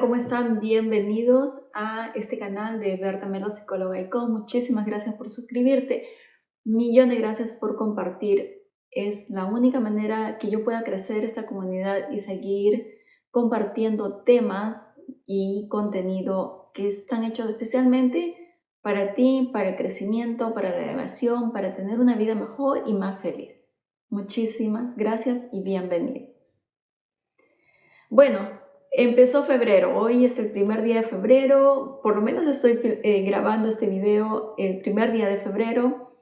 ¿cómo están? Bienvenidos a este canal de Berta Melo, psicóloga y coach. Muchísimas gracias por suscribirte. Millón de gracias por compartir. Es la única manera que yo pueda crecer esta comunidad y seguir compartiendo temas y contenido que están hechos especialmente para ti, para el crecimiento, para la elevación, para tener una vida mejor y más feliz. Muchísimas gracias y bienvenidos. Bueno, empezó febrero, hoy es el primer día de febrero, por lo menos estoy grabando este video el primer día de febrero.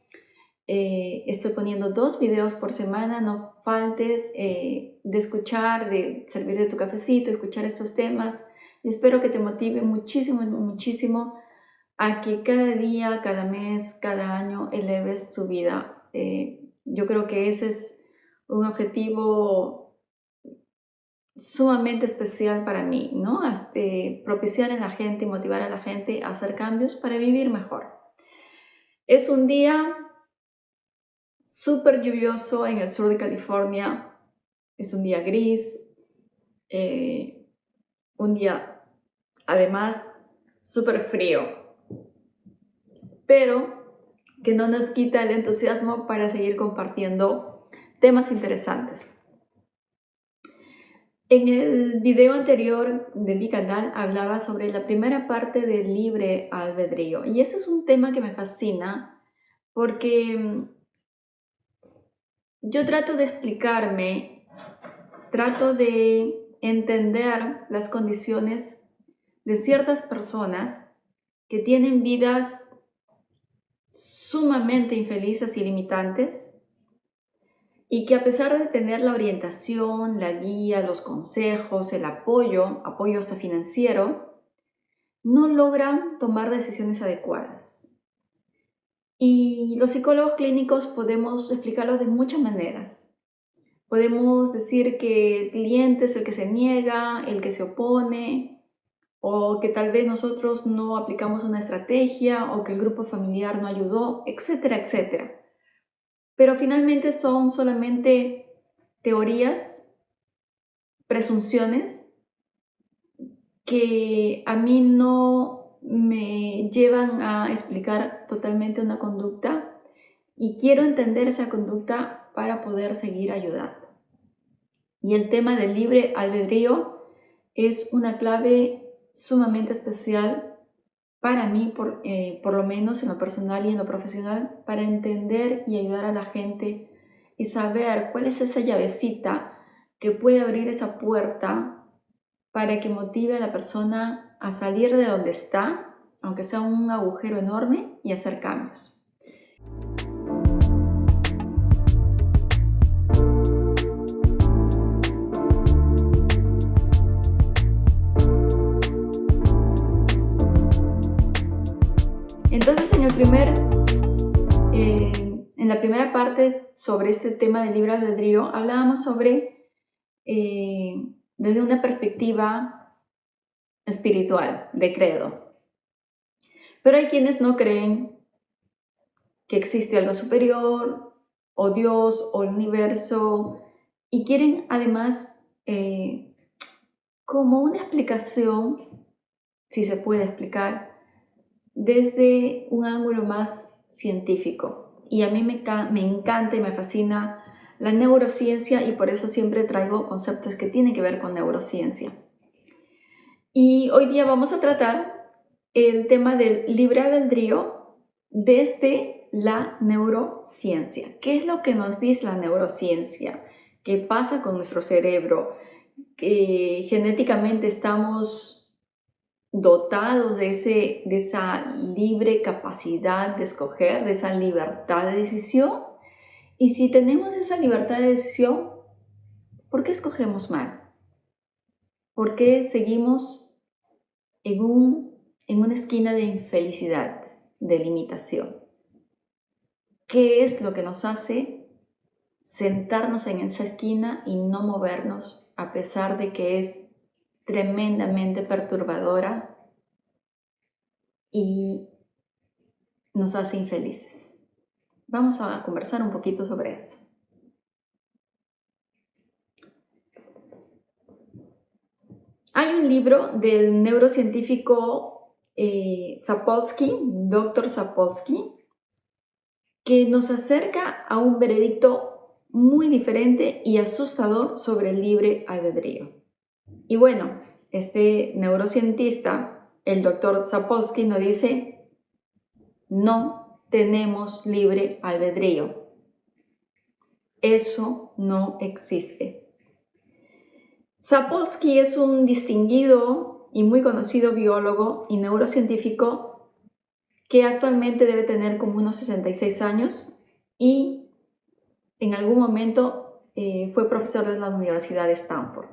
Estoy poniendo 2 videos por semana, no faltes de escuchar, de servir de tu cafecito, escuchar estos temas. Y espero que te motive muchísimo, muchísimo a que cada día, cada mes, cada año eleves tu vida. Yo creo que ese es un objetivo sumamente especial para mí, ¿no? Propiciar en la gente y motivar a la gente a hacer cambios para vivir mejor. Es un día súper lluvioso en el sur de California, es un día gris, un día además súper frío, pero que no nos quita el entusiasmo para seguir compartiendo temas interesantes. En el video anterior de mi canal hablaba sobre la primera parte del libre albedrío y ese es un tema que me fascina porque yo trato de explicarme, trato de entender las condiciones de ciertas personas que tienen vidas sumamente infelices y limitantes y que a pesar de tener la orientación, la guía, los consejos, el apoyo hasta financiero, no logran tomar decisiones adecuadas. Y los psicólogos clínicos podemos explicarlo de muchas maneras. Podemos decir que el cliente es el que se niega, el que se opone, o que tal vez nosotros no aplicamos una estrategia, o que el grupo familiar no ayudó, etcétera, etcétera. Pero finalmente son solamente teorías, presunciones, que a mí no me llevan a explicar totalmente una conducta y quiero entender esa conducta para poder seguir ayudando. Y el tema del libre albedrío es una clave sumamente especial para mí, por lo menos en lo personal y en lo profesional, para entender y ayudar a la gente y saber cuál es esa llavecita que puede abrir esa puerta para que motive a la persona a salir de donde está, aunque sea un agujero enorme, y hacer cambios. Entonces, en la primera parte sobre este tema del libre albedrío, hablábamos sobre, desde una perspectiva espiritual, de credo. Pero hay quienes no creen que existe algo superior, o Dios, o el universo, y quieren además como una explicación, si se puede explicar, desde un ángulo más científico. Y a mí me encanta y me fascina la neurociencia y por eso siempre traigo conceptos que tienen que ver con neurociencia. Y hoy día vamos a tratar el tema del libre albedrío desde la neurociencia. ¿Qué es lo que nos dice la neurociencia? ¿Qué pasa con nuestro cerebro? Que genéticamente estamos dotados de esa libre capacidad de escoger, de esa libertad de decisión. Y si tenemos esa libertad de decisión, ¿por qué escogemos mal? ¿Por qué seguimos en una esquina de infelicidad, de limitación? ¿Qué es lo que nos hace sentarnos en esa esquina y no movernos a pesar de que es tremendamente perturbadora y nos hace infelices? Vamos a conversar un poquito sobre eso. Hay un libro del neurocientífico Sapolsky, Dr. Sapolsky, que nos acerca a un veredicto muy diferente y asustador sobre el libre albedrío. Y bueno, este neurocientista, el Dr. Sapolsky, nos dice: no tenemos libre albedrío. Eso no existe. Sapolsky es un distinguido y muy conocido biólogo y neurocientífico que actualmente debe tener como unos 66 años y en algún momento fue profesor de la Universidad de Stanford.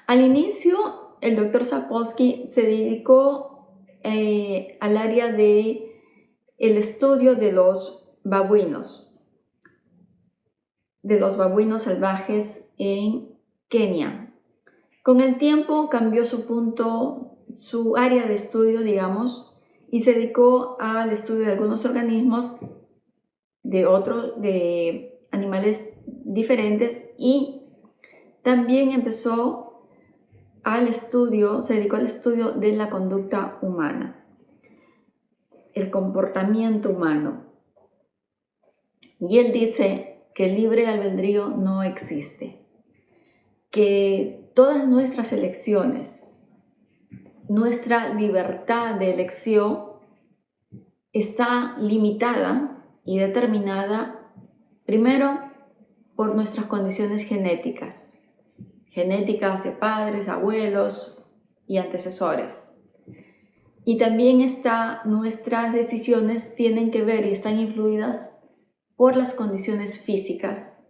Al inicio, el doctor Sapolsky se dedicó al área de el estudio de los babuinos salvajes en Kenia. Con el tiempo cambió su área de estudio, digamos, y se dedicó al estudio de algunos organismos de animales diferentes, y también se dedicó al estudio de la conducta humana, el comportamiento humano. Y él dice que el libre albedrío no existe, que todas nuestras elecciones, nuestra libertad de elección está limitada y determinada primero por nuestras condiciones genéticas de padres, abuelos y antecesores. Y también nuestras decisiones tienen que ver y están influidas por las condiciones físicas,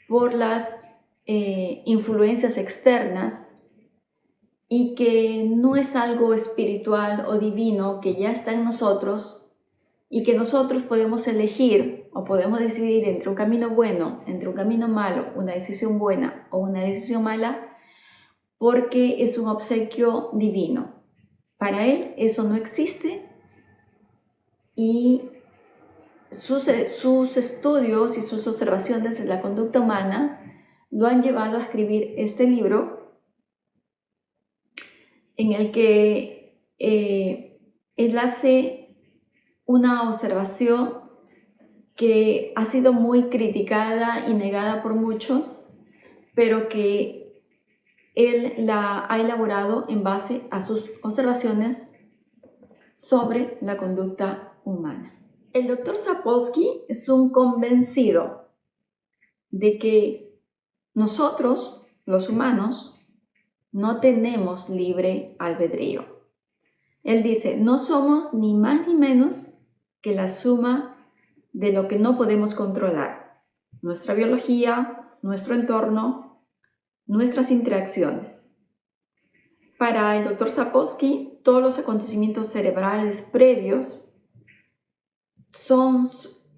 por las influencias externas, y que no es algo espiritual o divino que ya está en nosotros y que nosotros podemos elegir o podemos decidir entre un camino bueno, entre un camino malo, una decisión buena o una decisión mala, porque es un obsequio divino. Para él eso no existe, y sus estudios y sus observaciones de la conducta humana lo han llevado a escribir este libro, en el que él hace una observación que ha sido muy criticada y negada por muchos, pero que él la ha elaborado en base a sus observaciones sobre la conducta humana. El doctor Sapolsky es un convencido de que nosotros, los humanos, no tenemos libre albedrío. Él dice: no somos ni más ni menos que la suma de lo que no podemos controlar: nuestra biología, nuestro entorno, nuestras interacciones. Para el doctor Sapolsky, todos los acontecimientos cerebrales previos son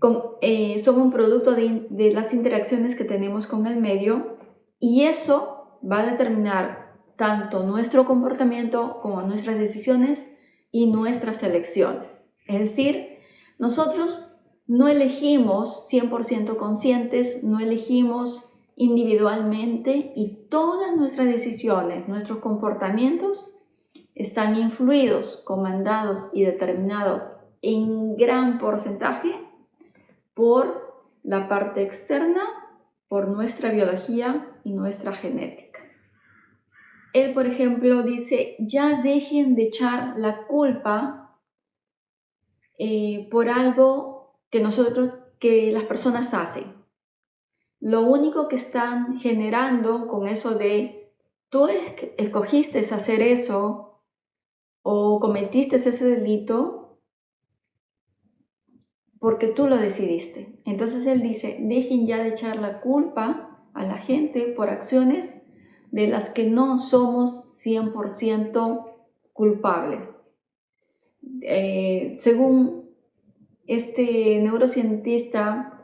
un producto de las interacciones que tenemos con el medio, y eso va a determinar tanto nuestro comportamiento como nuestras decisiones y nuestras elecciones. Es decir, nosotros no elegimos 100% conscientes, no elegimos individualmente, y todas nuestras decisiones, nuestros comportamientos están influidos, comandados y determinados en gran porcentaje por la parte externa, por nuestra biología y nuestra genética. Él, por ejemplo, dice: ya dejen de echar la culpa por algo que las personas hacen. Lo único que están generando con eso de tú escogiste hacer eso o cometiste ese delito porque tú lo decidiste. Entonces él dice: dejen ya de echar la culpa a la gente por acciones de las que no somos 100% culpables. Según este neurocientista,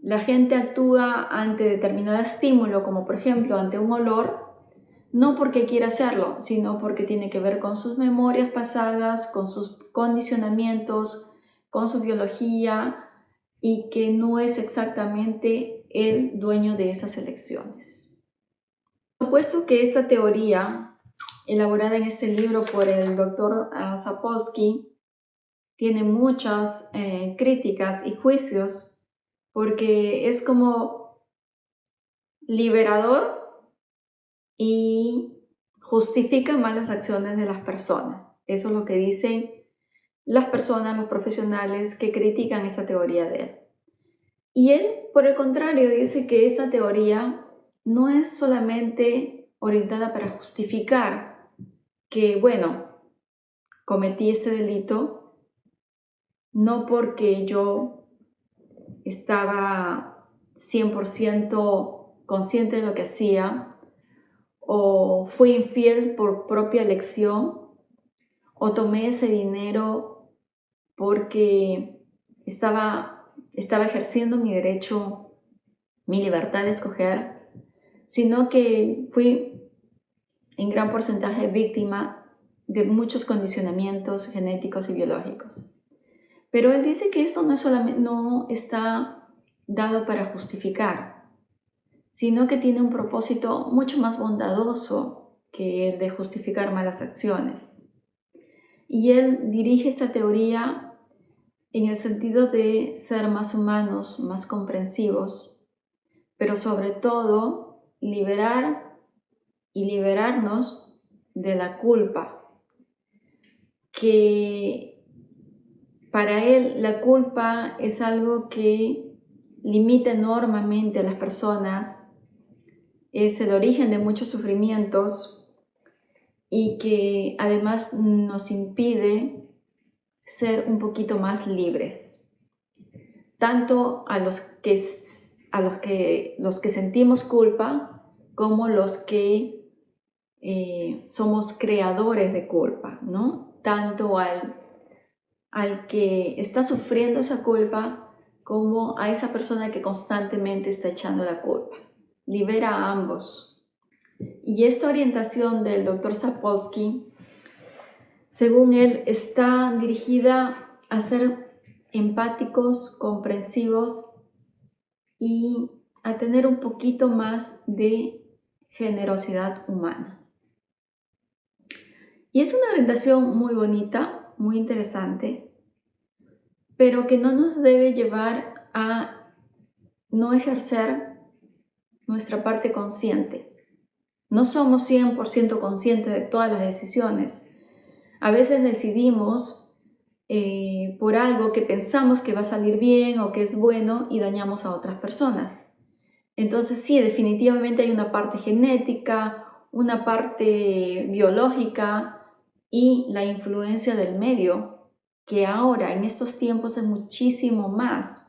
la gente actúa ante determinado estímulo, como por ejemplo ante un olor, no porque quiera hacerlo, sino porque tiene que ver con sus memorias pasadas, con sus condicionamientos, con su biología, y que no es exactamente el dueño de esas elecciones. Supuesto que esta teoría, elaborada en este libro por el doctor Sapolsky, tiene muchas críticas y juicios porque es como liberador y justifica malas acciones de las personas. Eso es lo que dicen las personas, los profesionales que critican esta teoría de él. Y él, por el contrario, dice que esta teoría no es solamente orientada para justificar que, bueno, cometí este delito, no porque yo estaba 100% consciente de lo que hacía, o fui infiel por propia elección, o tomé ese dinero porque estaba ejerciendo mi derecho, mi libertad de escoger, sino que fui en gran porcentaje víctima de muchos condicionamientos genéticos y biológicos. Pero él dice que esto no está dado para justificar, sino que tiene un propósito mucho más bondadoso que el de justificar malas acciones. Y él dirige esta teoría en el sentido de ser más humanos, más comprensivos, pero sobre todo liberar y liberarnos de la culpa, que para él la culpa es algo que limita enormemente a las personas, es el origen de muchos sufrimientos y que además nos impide ser un poquito más libres, tanto a los que sentimos culpa como los que somos creadores de culpa, ¿no? Tanto al que está sufriendo esa culpa como a esa persona que constantemente está echando la culpa. Libera a ambos. Y esta orientación del doctor Sapolsky, según él, está dirigida a ser empáticos, comprensivos y a tener un poquito más de generosidad humana. Y es una orientación muy bonita, muy interesante, pero que no nos debe llevar a no ejercer nuestra parte consciente. No somos 100% conscientes de todas las decisiones. A veces decidimos por algo que pensamos que va a salir bien o que es bueno y dañamos a otras personas. Entonces sí, definitivamente hay una parte genética, una parte biológica y la influencia del medio, que ahora en estos tiempos es muchísimo más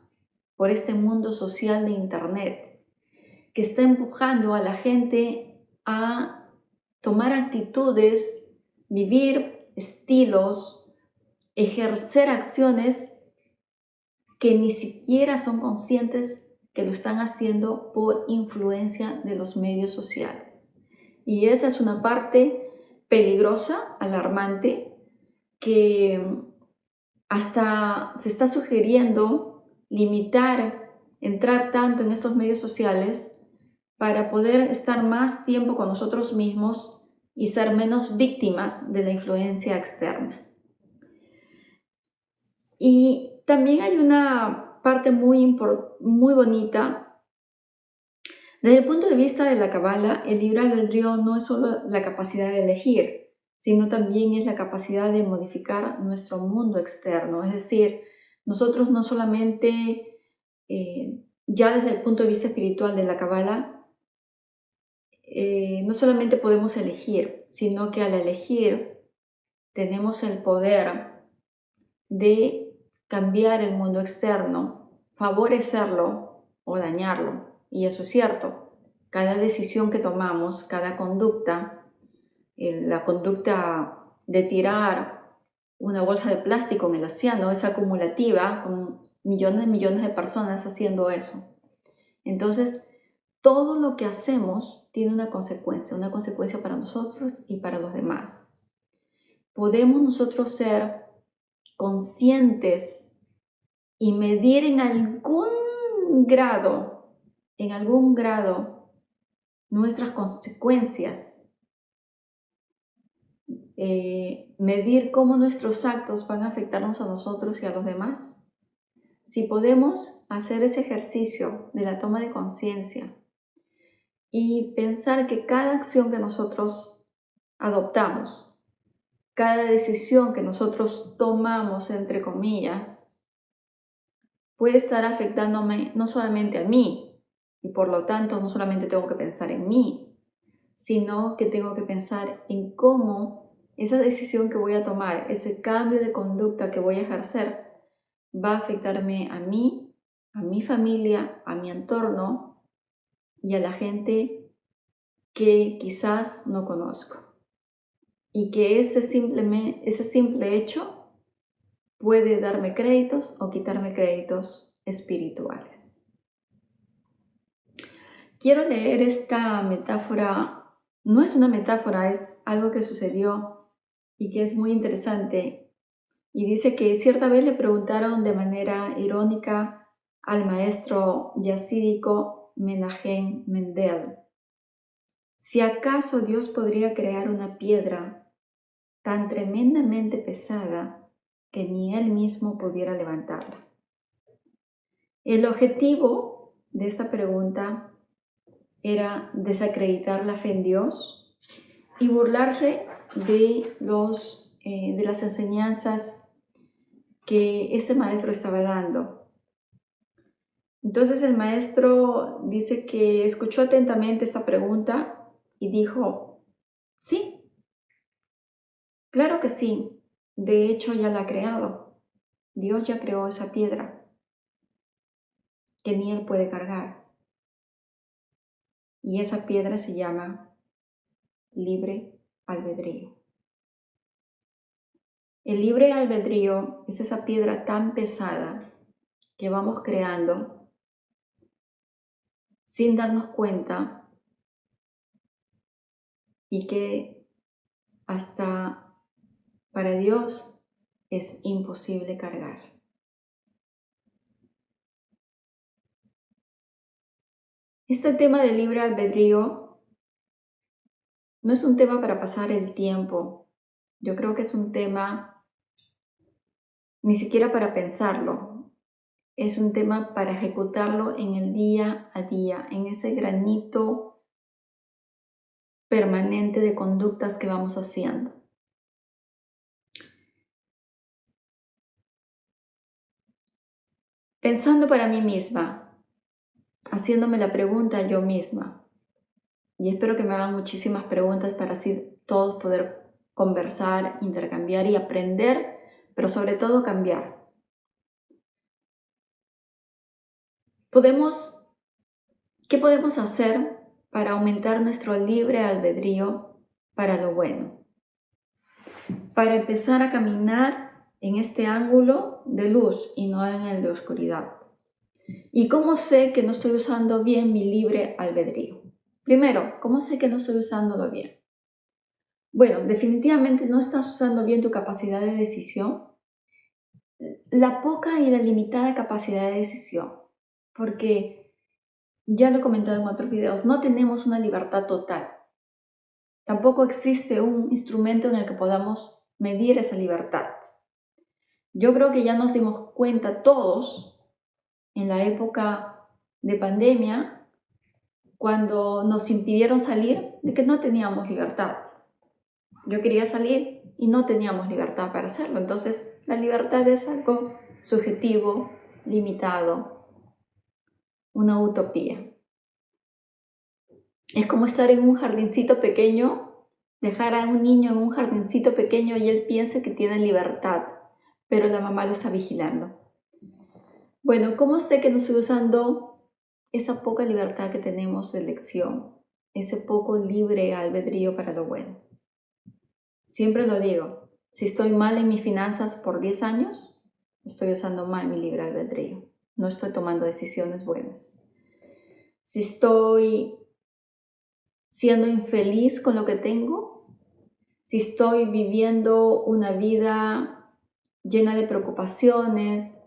por este mundo social de Internet, que está empujando a la gente a tomar actitudes, vivir estilos, ejercer acciones que ni siquiera son conscientes que lo están haciendo por influencia de los medios sociales. Y esa es una parte peligrosa, alarmante, que hasta se está sugiriendo limitar, entrar tanto en estos medios sociales para poder estar más tiempo con nosotros mismos y ser menos víctimas de la influencia externa. Y también hay una parte muy bonita. Desde el punto de vista de la Cábala, el libre albedrío no es solo la capacidad de elegir, sino también es la capacidad de modificar nuestro mundo externo. Es decir, nosotros no solamente, ya desde el punto de vista espiritual de la Cábala, no solamente podemos elegir, sino que al elegir tenemos el poder de cambiar el mundo externo, favorecerlo o dañarlo. Y eso es cierto. Cada decisión que tomamos, cada conducta, la conducta de tirar una bolsa de plástico en el océano es acumulativa, con millones y millones de personas haciendo eso. Entonces, todo lo que hacemos tiene una consecuencia para nosotros y para los demás. Podemos nosotros ser conscientes y medir en algún grado nuestras consecuencias, medir cómo nuestros actos van a afectarnos a nosotros y a los demás. Si podemos hacer ese ejercicio de la toma de conciencia y pensar que cada acción que nosotros adoptamos, cada decisión que nosotros tomamos, entre comillas, puede estar afectándome no solamente a mí, y por lo tanto no solamente tengo que pensar en mí, sino que tengo que pensar en cómo esa decisión que voy a tomar, ese cambio de conducta que voy a ejercer, va a afectarme a mí, a mi familia, a mi entorno y a la gente que quizás no conozco. Y que ese simple hecho puede darme créditos o quitarme créditos espirituales. Quiero leer esta metáfora, no es una metáfora, es algo que sucedió y que es muy interesante. Y dice que cierta vez le preguntaron de manera irónica al maestro yasídico Menachem Mendel si acaso Dios podría crear una piedra tan tremendamente pesada que ni él mismo pudiera levantarla. El objetivo de esta pregunta era desacreditar la fe en Dios y burlarse de las enseñanzas que este maestro estaba dando. Entonces el maestro dice que escuchó atentamente esta pregunta y dijo, sí, claro que sí, de hecho ya la ha creado. Dios ya creó esa piedra que ni él puede cargar. Y esa piedra se llama libre albedrío. El libre albedrío es esa piedra tan pesada que vamos creando sin darnos cuenta y que hasta para Dios es imposible cargar. Este tema del libre albedrío no es un tema para pasar el tiempo. Yo creo que es un tema ni siquiera para pensarlo. Es un tema para ejecutarlo en el día a día, en ese granito permanente de conductas que vamos haciendo. Pensando para mí misma, haciéndome la pregunta yo misma, y espero que me hagan muchísimas preguntas para así todos poder conversar, intercambiar y aprender, pero sobre todo cambiar. ¿Qué podemos hacer para aumentar nuestro libre albedrío para lo bueno? Para empezar a caminar en este ángulo de luz y no en el de oscuridad. ¿Y cómo sé que no estoy usando bien mi libre albedrío? Primero, ¿cómo sé que no estoy usándolo bien? Bueno, definitivamente no estás usando bien tu capacidad de decisión, la poca y la limitada capacidad de decisión, porque ya lo he comentado en otros videos, no tenemos una libertad total. Tampoco existe un instrumento en el que podamos medir esa libertad. Yo creo que ya nos dimos cuenta todos en la época de pandemia, cuando nos impidieron salir, de que no teníamos libertad. Yo quería salir y no teníamos libertad para hacerlo. Entonces, la libertad es algo subjetivo, limitado, una utopía. Es como estar en un jardincito pequeño, dejar a un niño en un jardincito pequeño y él piensa que tiene libertad, pero la mamá lo está vigilando. Bueno, ¿cómo sé que no estoy usando esa poca libertad que tenemos de elección, ese poco libre albedrío para lo bueno? Siempre lo digo, si estoy mal en mis finanzas por 10 años, estoy usando mal mi libre albedrío, no estoy tomando decisiones buenas. Si estoy siendo infeliz con lo que tengo, si estoy viviendo una vida llena de preocupaciones,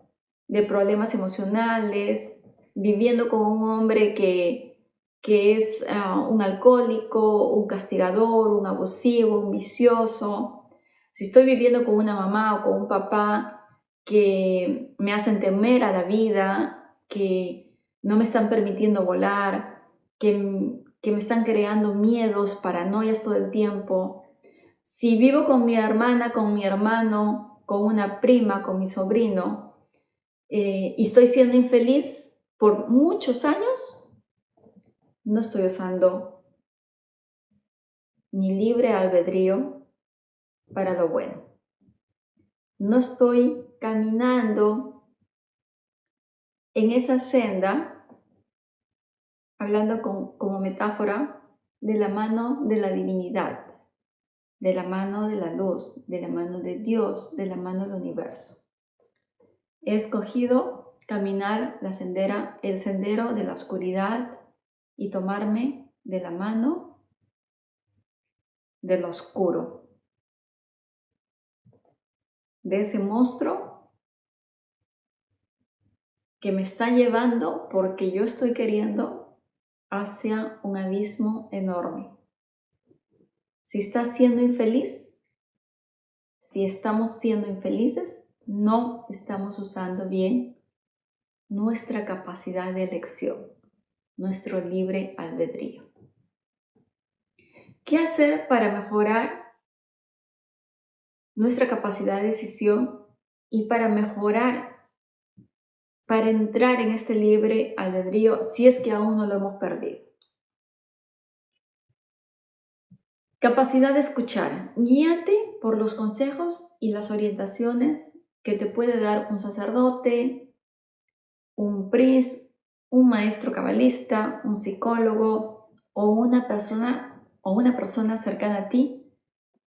de problemas emocionales, viviendo con un hombre que que es un alcohólico, un castigador, un abusivo, un vicioso, si estoy viviendo con una mamá o con un papá que me hacen temer a la vida, que no me están permitiendo volar, que me están creando miedos, paranoias todo el tiempo. Si vivo con mi hermana, con mi hermano, con una prima, con mi sobrino, y estoy siendo infeliz por muchos años, no estoy usando mi libre albedrío para lo bueno. No estoy caminando en esa senda, hablando como metáfora, de la mano de la divinidad, de la mano de la luz, de la mano de Dios, de la mano del universo. He escogido caminar el sendero de la oscuridad y tomarme de la mano del oscuro, de ese monstruo que me está llevando porque yo estoy queriendo hacia un abismo enorme. Si estás siendo infeliz, si estamos siendo infelices, no estamos usando bien nuestra capacidad de elección, nuestro libre albedrío. ¿Qué hacer para mejorar nuestra capacidad de decisión y para mejorar, para entrar en este libre albedrío si es que aún no lo hemos perdido? Capacidad de escuchar. Guíate por los consejos y las orientaciones que te puede dar un sacerdote, un priest, un maestro cabalista, un psicólogo o una persona cercana a ti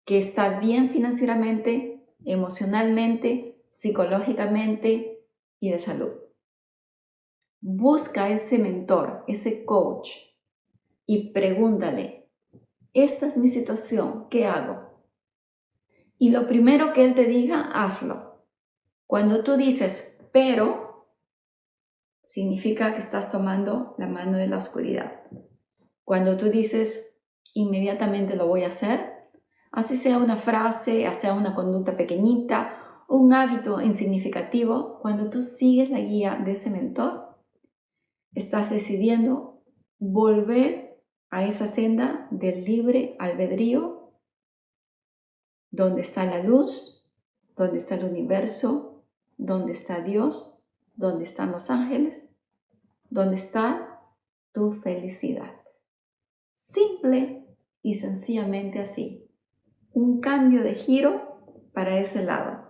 que está bien financieramente, emocionalmente, psicológicamente y de salud. Busca ese mentor, ese coach y pregúntale, esta es mi situación, ¿qué hago? Y lo primero que él te diga, hazlo. Cuando tú dices, pero, significa que estás tomando la mano de la oscuridad. Cuando tú dices, inmediatamente lo voy a hacer, así sea una frase, sea una conducta pequeñita, un hábito insignificativo, cuando tú sigues la guía de ese mentor, estás decidiendo volver a esa senda del libre albedrío, donde está la luz, donde está el universo, donde está Dios, donde están los ángeles, donde está tu felicidad. Simple y sencillamente así. Un cambio de giro para ese lado.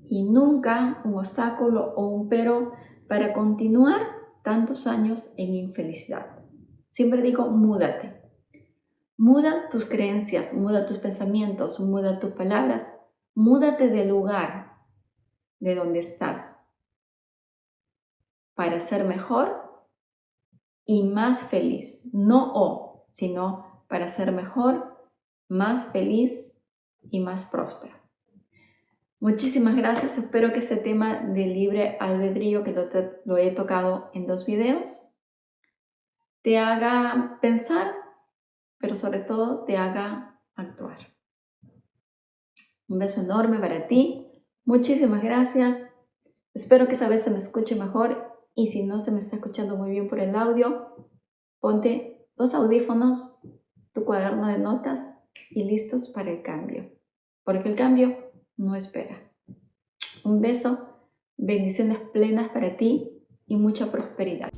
Y nunca un obstáculo o un pero para continuar tantos años en infelicidad. Siempre digo, múdate. Muda tus creencias, muda tus pensamientos, muda tus palabras, múdate del lugar de donde estás para ser mejor y más feliz. No sino para ser mejor, más feliz y más próspero. Muchísimas gracias. Espero que este tema de libre albedrío, que lo he tocado en 2 videos, te haga pensar, pero sobre todo te haga actuar. Un beso enorme para ti. Muchísimas gracias. Espero que esta vez se me escuche mejor y si no se me está escuchando muy bien por el audio, ponte los audífonos, tu cuaderno de notas y listos para el cambio. Porque el cambio no espera. Un beso, bendiciones plenas para ti y mucha prosperidad.